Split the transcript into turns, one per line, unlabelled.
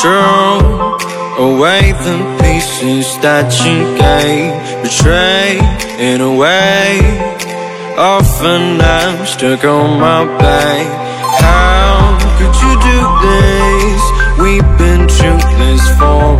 throw away the pieces that you gave. Betrayed in a way, often I'm stuck on my back. How could you do this? We've been through this for